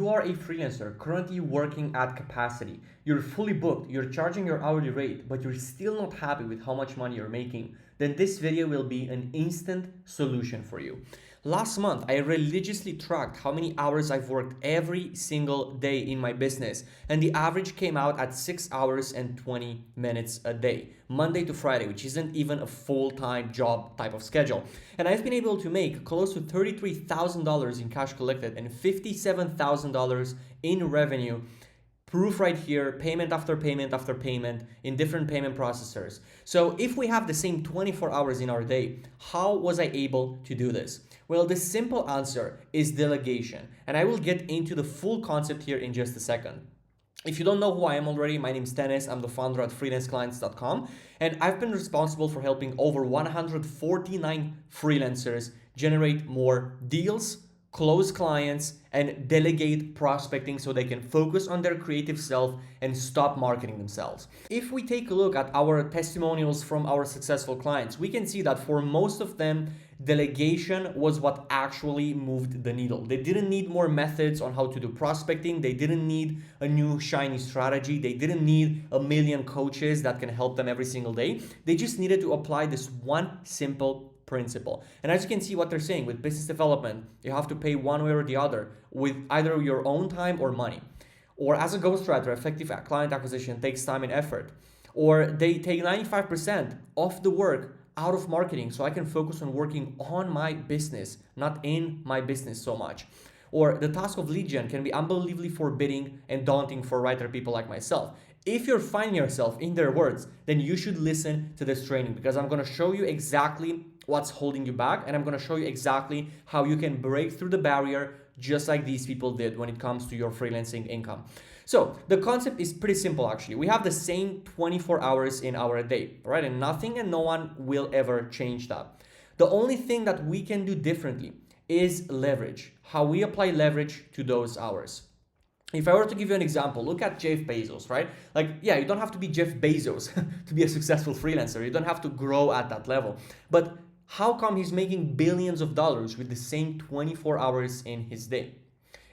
you are a freelancer currently working at capacity, you're fully booked, you're charging your hourly rate, but you're still not happy with how much money you're making, then this video will be an instant solution for you. Last month, I religiously tracked how many hours I've worked every single day in my business, and the average came out at 6 hours and 20 minutes a day, Monday to Friday, which isn't even a full-time job type of schedule. And I've been able to make close to $33,000 in cash collected and $57,000 in revenue. Proof right here, payment after payment after payment in different payment processors. So if we have the same 24 hours in our day, how was I able to do this? Well, the simple answer is delegation. And I will get into the full concept here in just a second. If you don't know who I am already, my name is Dennis. I'm the founder at freelanceclients.com. And I've been responsible for helping over 149 freelancers generate more deals, close clients, and delegate prospecting so they can focus on their creative self and stop marketing themselves. If we take a look at our testimonials from our successful clients, we can see that for most of them, delegation was what actually moved the needle. They didn't need more methods on how to do prospecting. They didn't need a new shiny strategy. They didn't need a million coaches that can help them every single day. They just needed to apply this one simple principle. And as you can see what they're saying, with business development, you have to pay one way or the other with either your own time or money. Or as a ghostwriter, effective client acquisition takes time and effort. Or they take 95% of the work out of marketing so I can focus on working on my business, not in my business so much. Or the task of lead gen can be unbelievably forbidding and daunting for writer people like myself. If you're finding yourself in their words, then you should listen to this training, because I'm going to show you exactly what's holding you back, and I'm going to show you exactly how you can break through the barrier just like these people did when it comes to your freelancing income. So the concept is pretty simple actually. We have the same 24 hours in our day, right? And nothing and no one will ever change that. The only thing that we can do differently is leverage, how we apply leverage to those hours. If I were to give you an example, look at Jeff Bezos, right? Like, yeah, you don't have to be Jeff Bezos to be a successful freelancer. You don't have to grow at that level. But how come he's making billions of dollars with the same 24 hours in his day?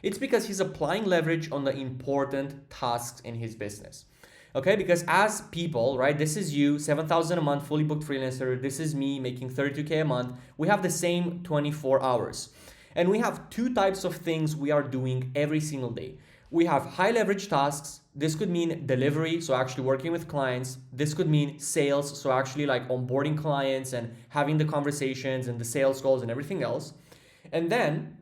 It's because he's applying leverage on the important tasks in his business. Okay, because as people, right, this is you, 7,000 a month, fully booked freelancer. This is me making 32K a month. We have the same 24 hours. And we have two types of things we are doing every single day. We have high leverage tasks. This could mean delivery, so actually working with clients. This could mean sales, so actually like onboarding clients and having the conversations and the sales calls and everything else. And then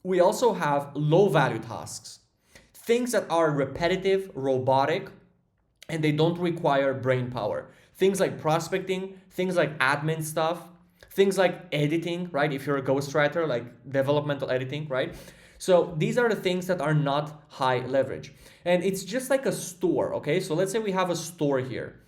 we also have low value tasks, things that are repetitive, robotic, and they don't require brain power. Things like prospecting, things like admin stuff, things like editing, right? If you're a ghostwriter, like developmental editing, right? So these are the things that are not high leverage. And it's just like a store, okay? So let's say we have a store here.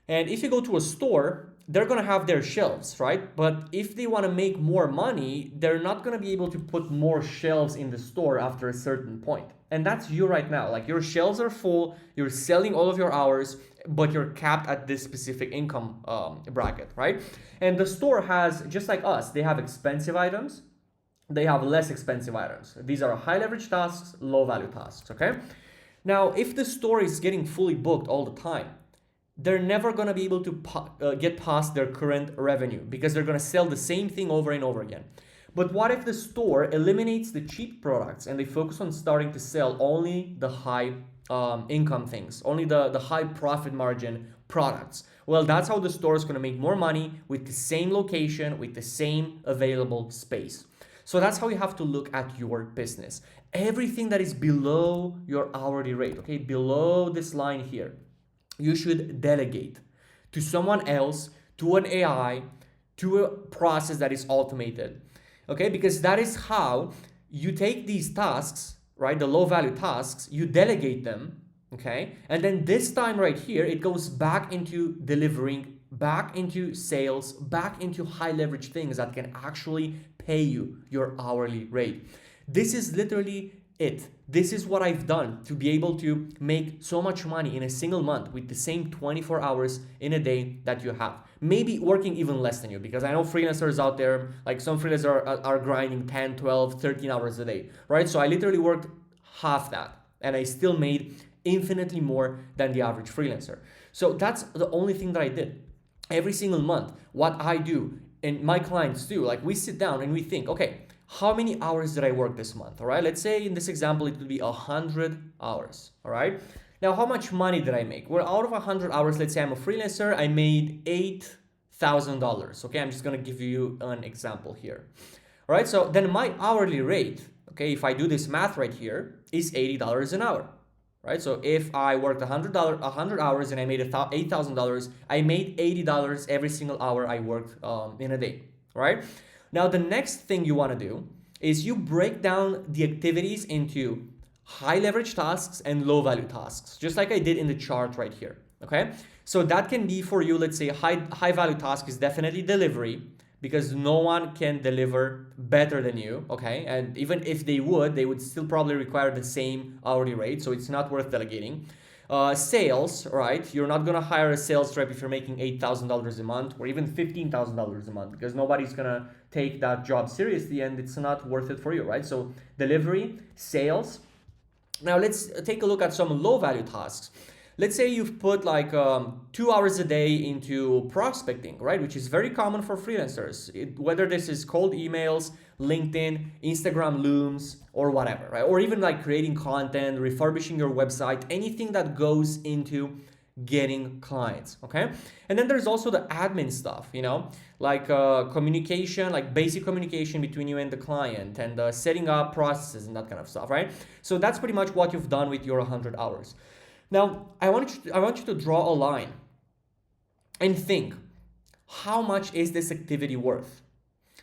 And if you go to a store, they're gonna have their shelves, right? But if they wanna make more money, they're not gonna be able to put more shelves in the store after a certain point. And that's you right now. Like, your shelves are full, you're selling all of your hours, but you're capped at this specific income bracket, right? And the store has, just like us, they have expensive items, they have less expensive items. These are high leverage tasks, low value tasks, okay? Now, if the store is getting fully booked all the time, they're never going to be able to get past their current revenue, because they're going to sell the same thing over and over again. But what if the store eliminates the cheap products and they focus on starting to sell only the high income things, only the high profit margin products? Well, that's how the store is going to make more money with the same location, with the same available space. So that's how you have to look at your business. Everything that is below your hourly rate, okay, below this line here, you should delegate to someone else, to an AI, to a process that is automated, okay? Because that is how you take these tasks, right, the low value tasks, you delegate them, okay? And then this time right here, it goes back into delivering, back into sales, back into high leverage things that can actually pay you your hourly rate. This is literally it. This is what I've done to be able to make so much money in a single month with the same 24 hours in a day that you have. Maybe working even less than you, because I know freelancers out there, like some freelancers are grinding 10, 12, 13 hours a day, right? So I literally worked half that. And I still made infinitely more than the average freelancer. So that's the only thing that I did. Every single month, what I do and my clients do, like we sit down and we think, okay, how many hours did I work this month? All right, let's say in this example, it would be 100 hours. All right, now how much money did I make? Well, out of 100 hours, let's say I'm a freelancer, I made $8,000. Okay, I'm just gonna give you an example here. All right, so then my hourly rate, okay, if I do this math right here, is $80 an hour. Right, so if I worked 100 hours and I made $8,000, I made $80 every single hour I worked in a day. Right. Now the next thing you want to do is you break down the activities into high leverage tasks and low value tasks, just like I did in the chart right here. Okay, so that can be for you. Let's say high value task is definitely delivery, because no one can deliver better than you, okay? And even if they would still probably require the same hourly rate, so it's not worth delegating. Sales, right? You're not gonna hire a sales rep if you're making $8,000 a month or even $15,000 a month, because nobody's gonna take that job seriously and it's not worth it for you, right? So delivery, sales. Now let's take a look at some low value tasks. Let's say you've put like 2 hours a day into prospecting, right? Which is very common for freelancers, whether this is cold emails, LinkedIn, Instagram looms, or whatever, right? Or even like creating content, refurbishing your website, anything that goes into getting clients, okay? And then there's also the admin stuff, you know, like communication, like basic communication between you and the client, and setting up processes and that kind of stuff, right? So that's pretty much what you've done with your 100 hours. Now, I want you to draw a line and think, how much is this activity worth?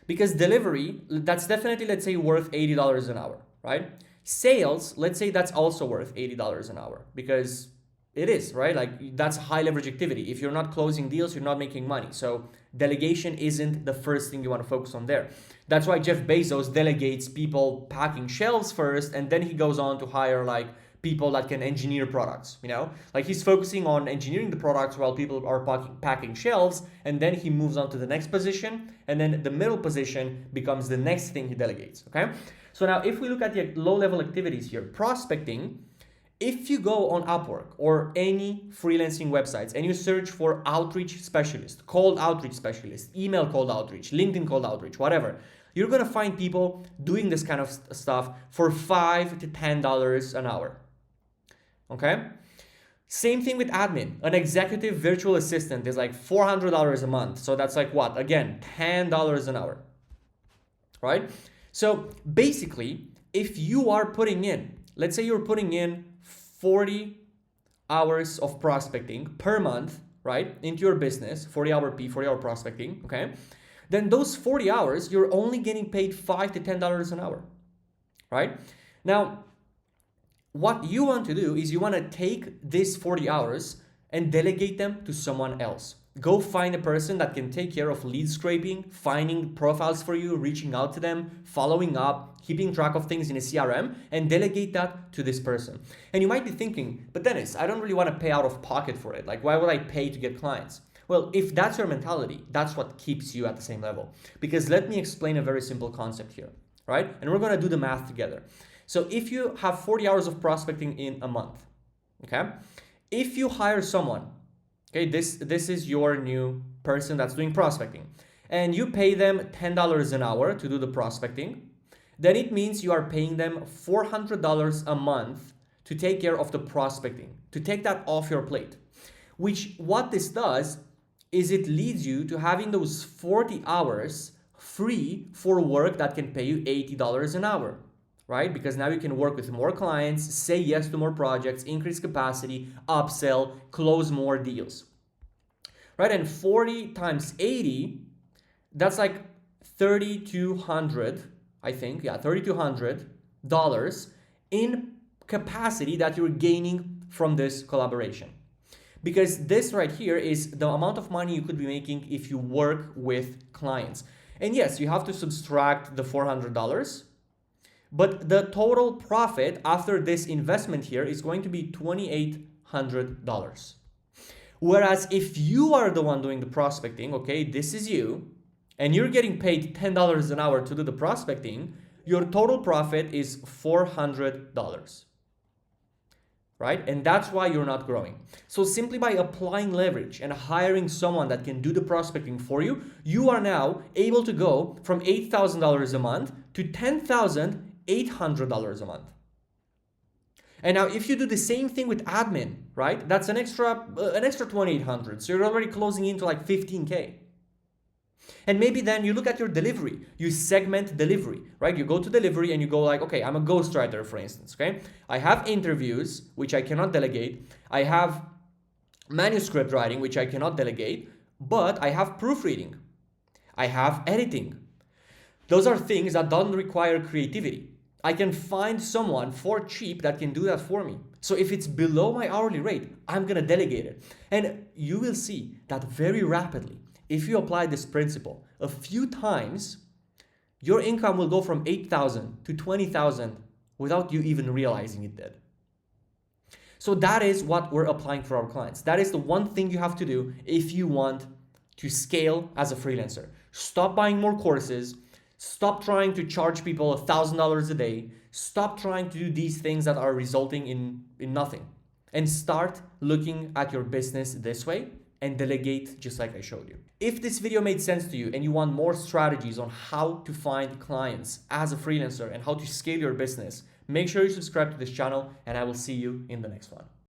Because delivery, that's definitely, let's say, worth $80 an hour, right? Sales, let's say that's also worth $80 an hour, because it is, right? Like that's high leverage activity. If you're not closing deals, you're not making money. So delegation isn't the first thing you want to focus on there. That's why Jeff Bezos delegates people packing shelves first, and then he goes on to hire like people that can engineer products, you know, like he's focusing on engineering the products while people are packing shelves, and then he moves on to the next position, and then the middle position becomes the next thing he delegates. Okay, so now if we look at the low level activities here, prospecting, if you go on Upwork or any freelancing websites and you search for outreach specialist, cold outreach specialist, email cold outreach, LinkedIn cold outreach, whatever, you're gonna find people doing this kind of stuff for $5 to $10 an hour. Okay, same thing with admin. An executive virtual assistant is like $400 a month. So that's like what? Again, $10 an hour, right? So basically, if you are putting in, let's say you're putting in 40 hours of prospecting per month, right, into your business, 40-hour prospecting, okay? Then those 40 hours, you're only getting paid $5 to $10 an hour, right? Now, what you want to do is you want to take these 40 hours and delegate them to someone else. Go find a person that can take care of lead scraping, finding profiles for you, reaching out to them, following up, keeping track of things in a CRM, and delegate that to this person. And you might be thinking, but Dennis, I don't really want to pay out of pocket for it. Like, why would I pay to get clients? Well, if that's your mentality, that's what keeps you at the same level. Because let me explain a very simple concept here, right? And we're going to do the math together. So if you have 40 hours of prospecting in a month, okay? If you hire someone, okay, this is your new person that's doing prospecting, and you pay them $10 an hour to do the prospecting, then it means you are paying them $400 a month to take care of the prospecting, to take that off your plate. Which, what this does is it leads you to having those 40 hours free for work that can pay you $80 an hour. Right? Because now you can work with more clients, say yes to more projects, increase capacity, upsell, close more deals. Right? And 40 times 80, that's like $3,200, I think. Yeah, $3,200 in capacity that you're gaining from this collaboration. Because this right here is the amount of money you could be making if you work with clients. And yes, you have to subtract the $400. But the total profit after this investment here is going to be $2,800. Whereas if you are the one doing the prospecting, okay, this is you, and you're getting paid $10 an hour to do the prospecting, your total profit is $400. right? And that's why you're not growing. So simply by applying leverage and hiring someone that can do the prospecting for you, you are now able to go from $8,000 a month to $10,800 a month. And now if you do the same thing with admin, right? That's an extra 2,800. So you're already closing into like 15K. And maybe then you look at your delivery, you segment delivery, right? You go to delivery and you go like, okay, I'm a ghostwriter, for instance, okay? I have interviews, which I cannot delegate. I have manuscript writing, which I cannot delegate, but I have proofreading. I have editing. Those are things that don't require creativity. I can find someone for cheap that can do that for me. So if it's below my hourly rate, I'm gonna delegate it. And you will see that very rapidly, if you apply this principle a few times, your income will go from 8,000 to 20,000 without you even realizing it did. So that is what we're applying for our clients. That is the one thing you have to do if you want to scale as a freelancer. Stop buying more courses. Stop trying to charge people $1,000 a day. Stop trying to do these things that are resulting in nothing. And start looking at your business this way and delegate just like I showed you. If this video made sense to you and you want more strategies on how to find clients as a freelancer and how to scale your business, make sure you subscribe to this channel and I will see you in the next one.